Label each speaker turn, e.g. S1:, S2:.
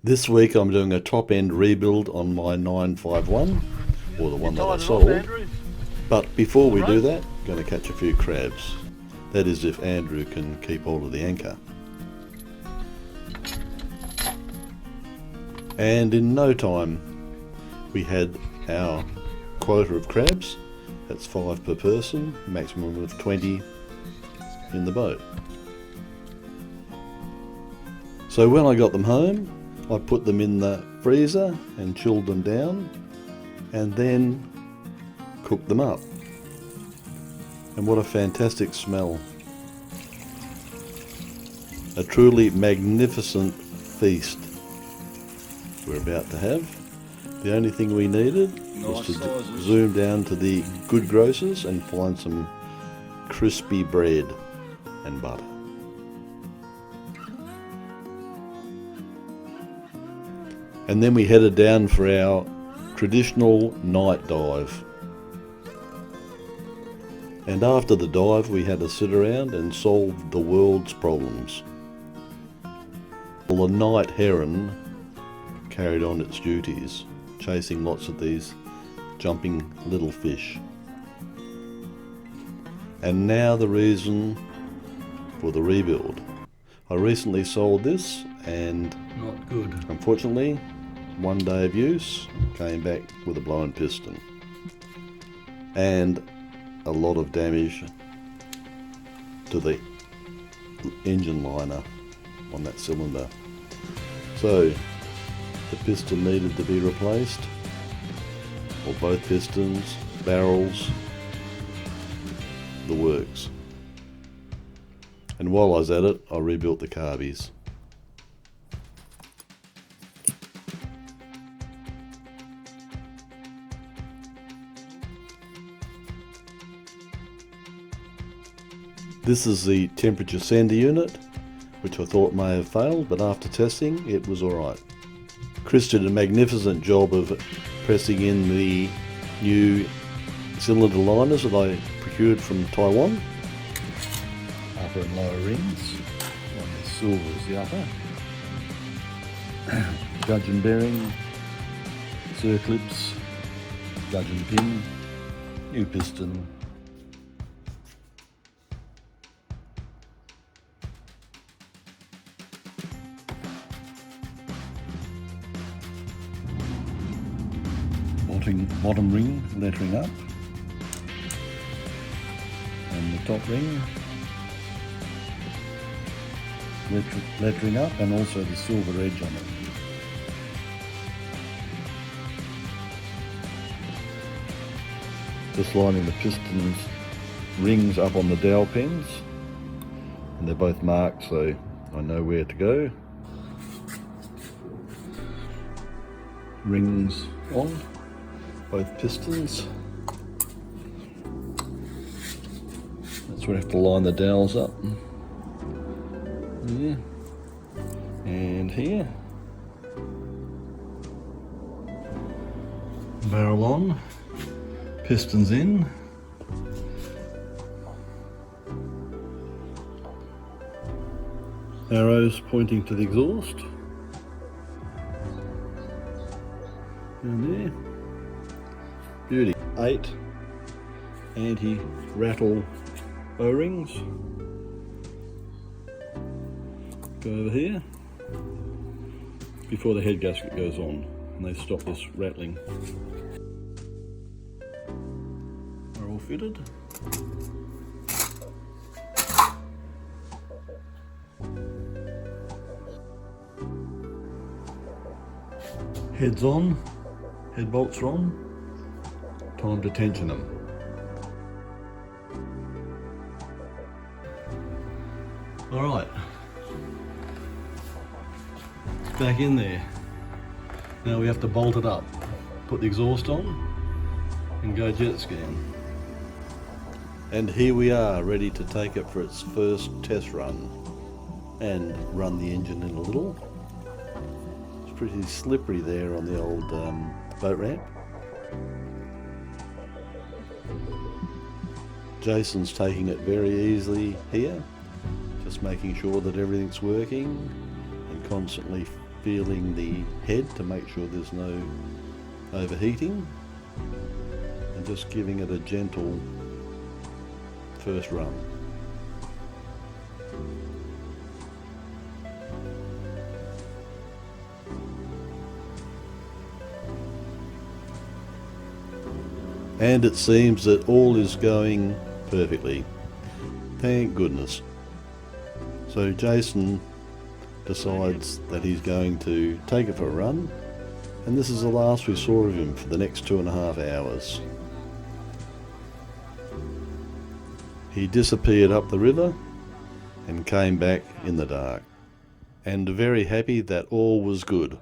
S1: This week I'm doing a top end rebuild on my 951, or the one that I sold. But before we do that, I'm going to catch a few crabs. That is if Andrew can keep hold of the anchor. And in no time we had our quota of crabs. That's 5 per person, maximum of 20 in the boat. So when I got them home, I put them in the freezer and chilled them down, and then cooked them up. And what a fantastic smell. A truly magnificent feast we're about to have. The only thing we needed was to zoom down to the good grocers and find some crispy bread and butter. And then we headed down for our traditional night dive. And after the dive we had to sit around and solve the world's problems. Well, the night heron carried on its duties, chasing lots of these jumping little fish. And now the reason for the rebuild. I recently sold this and
S2: not good.
S1: Unfortunately, one day of use came back with a blown piston and a lot of damage to the engine liner on that cylinder. So the piston needed to be replaced, or both pistons, barrels, the works. And while I was at it, I rebuilt the carbies. This is the temperature sender unit, which I thought may have failed, but after testing it was alright. Chris did a magnificent job of pressing in the new cylinder liners that I procured from Taiwan. Upper and lower rings. One is silver as the upper. Gudgeon bearing, circlips, gudgeon pin, new piston. Bottom ring lettering up, and the top ring lettering up, and also the silver edge on it. Just lining the pistons rings up on the dowel pins, and they're both marked so I know where to go. Rings on both pistons. That's where I have to line the dowels up. There. And here. Barrel on, pistons in. Arrows pointing to the exhaust. And there. Beauty. 8 anti-rattle O-rings. Go over here before the head gasket goes on, and they stop this rattling. Are all fitted. Heads on, head bolts are on. Time to tension them. Alright, it's back in there. Now we have to bolt it up, put the exhaust on and go jet skiing. And here we are, ready to take it for its first test run and run the engine in a little. It's pretty slippery there on the old boat ramp. Jason's taking it very easily here, just making sure that everything's working and constantly feeling the head to make sure there's no overheating, and just giving it a gentle first run. And it seems that all is going perfectly. Thank goodness. So Jason decides that he's going to take it for a run, and this is the last we saw of him for the next 2.5 hours. He disappeared up the river and came back in the dark, and very happy that all was good.